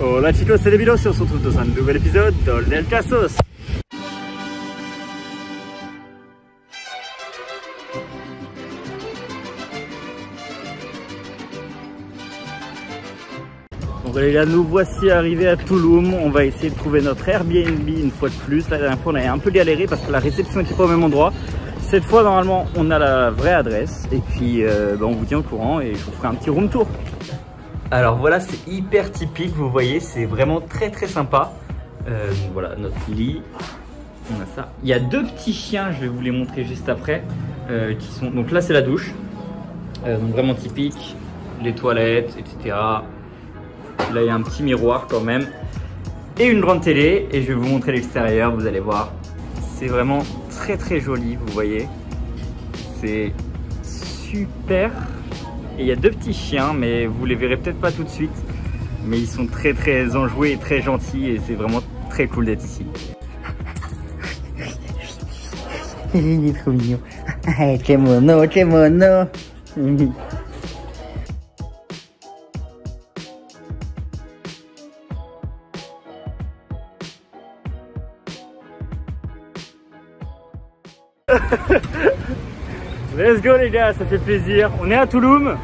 Hola chicos, c'est les Bilos et on se retrouve dans un nouvel épisode dans Del Casos. Bon les gars, nous voici arrivés à Tulum. On va essayer de trouver notre Airbnb une fois de plus. La dernière fois on avait un peu galéré parce que la réception n'était pas au même endroit. Cette fois normalement on a la vraie adresse et puis on vous tient au courant et je vous ferai un petit room tour. Alors voilà, c'est hyper typique, vous voyez, c'est vraiment très sympa. Voilà notre lit, on a ça. Il y a deux petits chiens, je vais vous les montrer juste après, qui sont. Donc là c'est la douche, donc vraiment typique, les toilettes, etc. Là il y a un petit miroir quand même et une grande télé et je vais vous montrer l'extérieur, vous allez voir. C'est vraiment très joli, vous voyez. C'est super. Et il y a deux petits chiens, mais vous les verrez peut-être pas tout de suite. Mais ils sont très enjoués et très gentils et c'est vraiment très cool d'être ici. Il est trop mignon. Que mono, que mono. Let's go les gars, ça fait plaisir. On est à Tulum.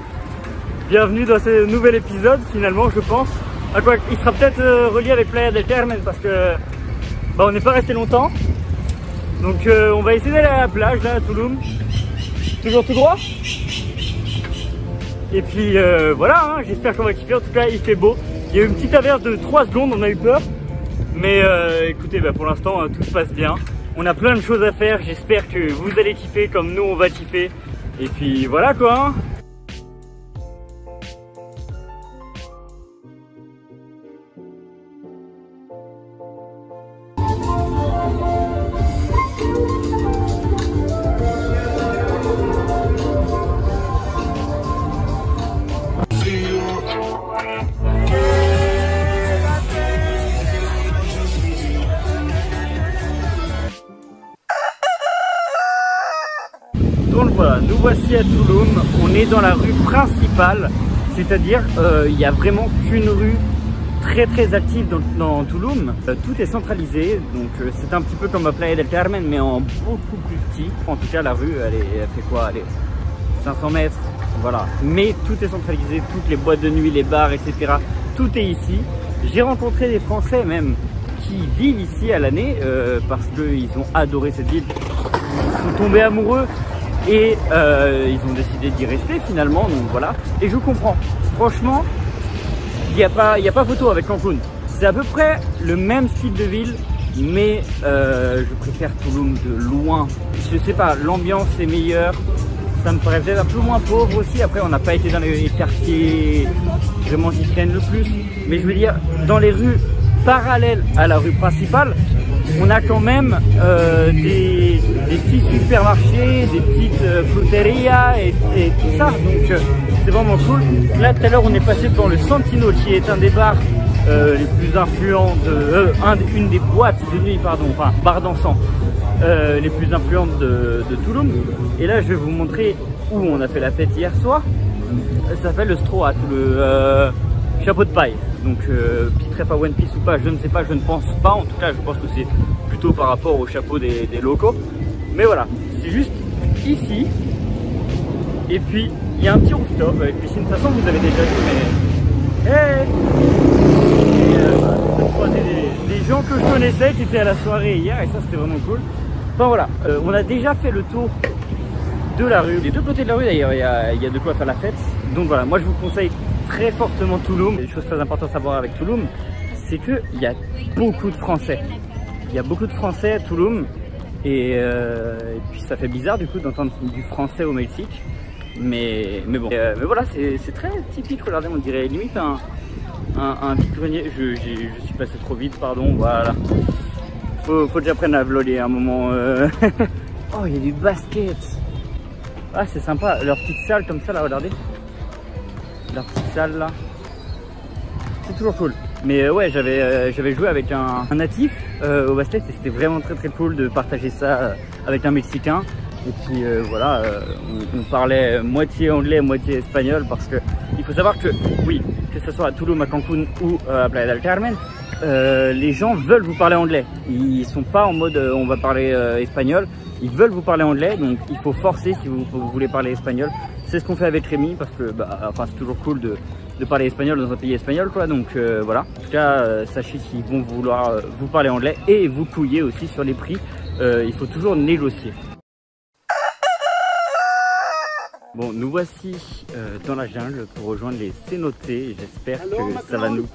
Bienvenue dans ce nouvel épisode finalement, je pense. À quoi il sera peut-être relié avec Playa del Carmen parce que on n'est pas resté longtemps. Donc on va essayer d'aller à la plage là à Tulum. Toujours tout droit. Et puis voilà, hein, j'espère qu'on va kiffer. En tout cas il fait beau. Il y a eu une petite averse de 3 secondes, on a eu peur. Mais écoutez, pour l'instant tout se passe bien. On a plein de choses à faire, j'espère que vous allez kiffer comme nous on va kiffer. Et puis voilà quoi. Donc voilà, nous voici à Tulum, on est dans la rue principale, c'est-à-dire il n'y a vraiment qu'une rue très active dans Tulum. Tout est centralisé, donc c'est un petit peu comme à Playa del Carmen mais en beaucoup plus petit. En tout cas la rue elle fait quoi, allez, 500 mètres, voilà. Mais tout est centralisé, toutes les boîtes de nuit, les bars, etc. Tout est ici. J'ai rencontré des Français même qui vivent ici à l'année parce qu'ils ont adoré cette ville, ils sont tombés amoureux. Et ils ont décidé d'y rester finalement, donc voilà. Et je comprends, franchement, il n'y a pas photo avec Cancun. C'est à peu près le même style de ville, mais je préfère Tulum de loin. Je sais pas, l'ambiance est meilleure, ça me paraît peut-être un peu moins pauvre aussi. Après, on n'a pas été dans les quartiers vraiment qui traînent le plus. Mais je veux dire, dans les rues parallèles à la rue principale, on a quand même des petits supermarchés, des petites fruterias et tout ça, donc c'est vraiment cool. Là tout à l'heure on est passé devant le Santino qui est un des bars les plus influents une des boîtes de nuit, pardon, enfin bar dansant les plus influentes de Tulum. Et là je vais vous montrer où on a fait la fête hier soir. Ça s'appelle le Straw Hat, le chapeau de paille. Donc Pitref à One Piece ou pas, je ne sais pas, je ne pense pas. En tout cas, je pense que c'est plutôt par rapport au chapeau des locaux. Mais voilà, c'est juste ici. Et puis, il y a un petit rooftop avec piscine. De toute façon, vous avez déjà vu, mais... Hey! Des gens que je connaissais qui étaient à la soirée hier, et ça, c'était vraiment cool. Enfin voilà, on a déjà fait le tour de la rue. Les deux côtés de la rue, d'ailleurs, il y a de quoi faire la fête. Donc voilà, moi, je vous conseille très fortement Tulum. Une chose très importante à voir avec Tulum, c'est qu'il y a beaucoup de Français. Il y a beaucoup de Français à Tulum et puis ça fait bizarre du coup d'entendre du français au Mexique. Mais bon. Mais voilà, c'est très typique, regardez, on dirait limite un vide-grenier. Je suis passé trop vite, pardon, voilà. Faut que j'apprenne à vlogger à un moment. Oh, il y a du basket. Ah, c'est sympa, leur petite salle comme ça là, regardez. Leur petite salle là, c'est toujours cool. Mais ouais, j'avais joué avec un natif au basket et c'était vraiment très cool de partager ça avec un Mexicain. Et puis voilà, on parlait moitié anglais, moitié espagnol parce que il faut savoir que oui, que ce soit à Tulum, à Cancun ou à Playa del Carmen, les gens veulent vous parler anglais. Ils sont pas en mode on va parler espagnol, ils veulent vous parler anglais, donc il faut forcer si vous voulez parler espagnol. C'est ce qu'on fait avec Rémi parce que enfin, c'est toujours cool de parler espagnol dans un pays espagnol, quoi. Donc voilà, en tout cas sachez qu'ils vont vouloir vous parler anglais et vous couiller aussi sur les prix. Il faut toujours négocier. Bon, nous voici dans la jungle pour rejoindre les cénotés. J'espère que ça va nous...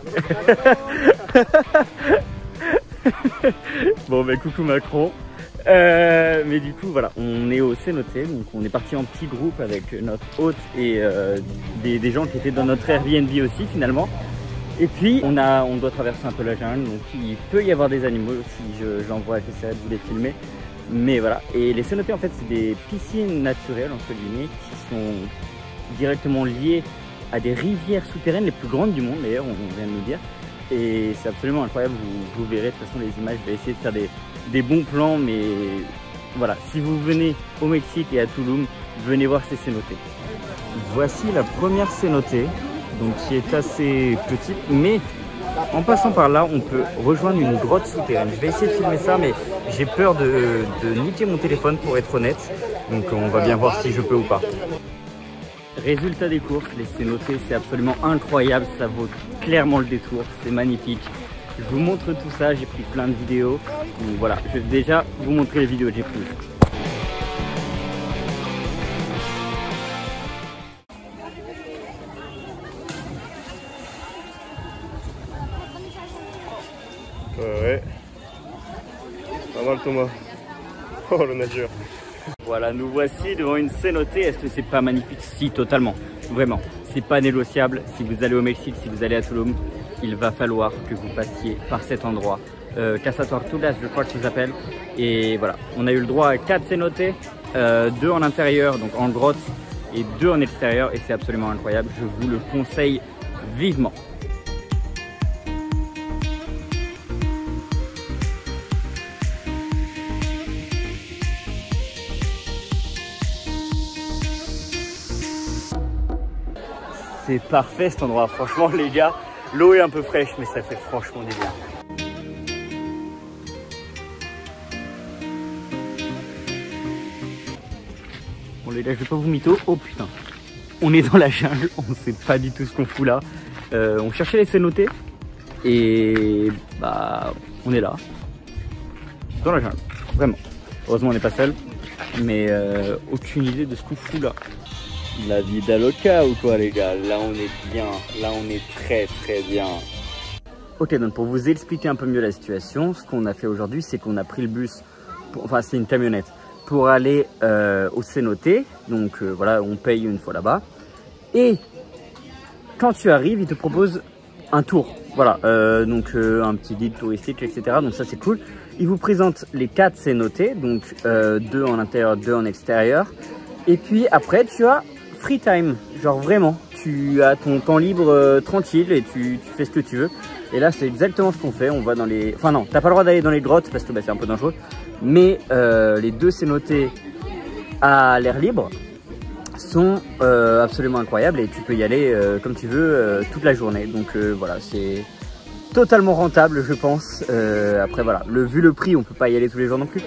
Bon, bah coucou Macron. Mais du coup, voilà, on est au cénoté. Donc on est parti en petit groupe avec notre hôte et des gens qui étaient dans notre Airbnb aussi finalement. Et puis, on doit traverser un peu la jungle. Donc il peut y avoir des animaux si j'en vois, j'essaierai de vous les filmer. Mais voilà, et les cénotés en fait c'est des piscines naturelles entre guillemets qui sont directement liées à des rivières souterraines les plus grandes du monde d'ailleurs, on vient de nous dire. Et c'est absolument incroyable, vous verrez de toute façon les images, je vais essayer de faire des bons plans, mais voilà, si vous venez au Mexique et à Tulum, venez voir ces cénotés. Voici la première cénotée, donc qui est assez petite, mais en passant par là, on peut rejoindre une grotte souterraine. Je vais essayer de filmer ça, mais j'ai peur de niquer mon téléphone pour être honnête. Donc on va bien voir si je peux ou pas. Résultat des courses, les cénotés, c'est absolument incroyable. Ça vaut clairement le détour, c'est magnifique. Je vous montre tout ça, j'ai pris plein de vidéos. Donc voilà, je vais déjà vous montrer les vidéos que j'ai prises. Ouais, pas mal Thomas. Oh le nageur. Voilà, nous voici devant une cénotée. Est-ce que c'est pas magnifique? Si, totalement, vraiment. C'est pas négociable. Si vous allez au Mexique, si vous allez à Tulum, il va falloir que vous passiez par cet endroit. Casa Tortugas, je crois que ça s'appelle. Et voilà, on a eu le droit à 4 cénotés, 2 en intérieur, donc en grotte, et 2 en extérieur. Et c'est absolument incroyable. Je vous le conseille vivement. C'est parfait cet endroit, franchement les gars, l'eau est un peu fraîche mais ça fait franchement du bien. Bon les gars, je vais pas vous mytho, oh putain, on est dans la jungle, on sait pas du tout ce qu'on fout là. On cherchait les cénotés et bah on est là, dans la jungle, vraiment. Heureusement on n'est pas seul, mais aucune idée de ce qu'on fout là. La vie d'Aloca ou quoi les gars? Là on est bien, là on est très très bien. Ok, donc pour vous expliquer un peu mieux la situation, ce qu'on a fait aujourd'hui c'est qu'on a pris le bus, enfin c'est une camionnette, pour aller au cénoté. Donc voilà, on paye une fois là-bas. Et quand tu arrives, ils te proposent un tour. Voilà, donc un petit guide touristique, etc. Donc ça c'est cool. Ils vous présentent les 4 cénotés, donc 2 en intérieur, 2 en extérieur. Et puis après tu as free time, genre vraiment, tu as ton temps libre tranquille et tu fais ce que tu veux. Et là c'est exactement ce qu'on fait, on va dans les... Enfin non, t'as pas le droit d'aller dans les grottes parce que c'est un peu dangereux. Mais les 2 cénotés à l'air libre sont absolument incroyables et tu peux y aller comme tu veux toute la journée. Donc voilà, c'est totalement rentable je pense. Après voilà, vu le prix, on peut pas y aller tous les jours non plus.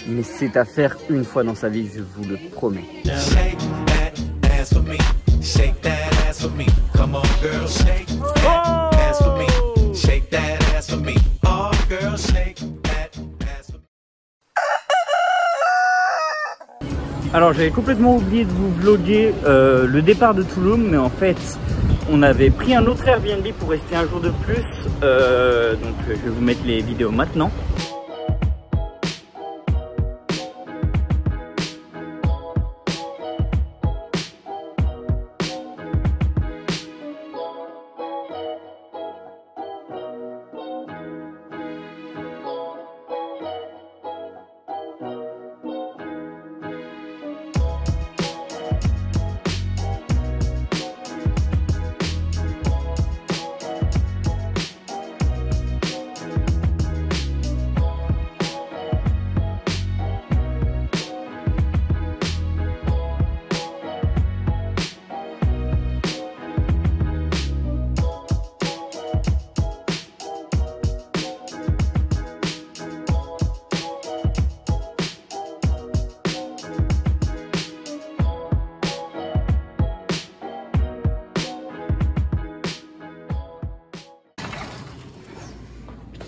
Mais c'est à faire une fois dans sa vie, je vous le promets. Alors j'avais complètement oublié de vous vlogger le départ de Tulum, mais en fait on avait pris un autre Airbnb pour rester un jour de plus. Donc je vais vous mettre les vidéos maintenant.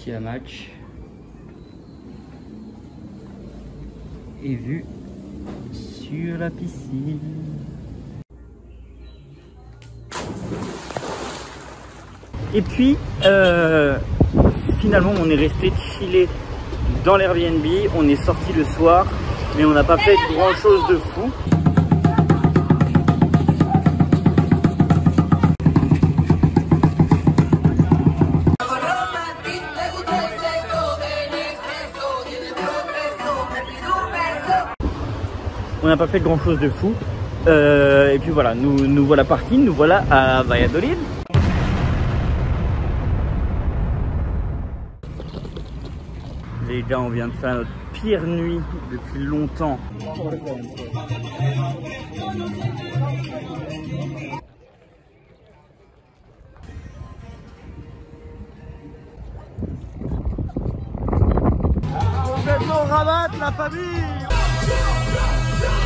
petit hamac. Et vue sur la piscine. Et puis, finalement, on est resté chiller dans l'Airbnb. On est sorti le soir, mais on n'a pas fait grand chose de fou. On n'a pas fait grand chose de fou. Et puis voilà, nous voilà partis, nous voilà à Valladolid. Les gars, on vient de faire notre pire nuit depuis longtemps. Complètement rabat la famille.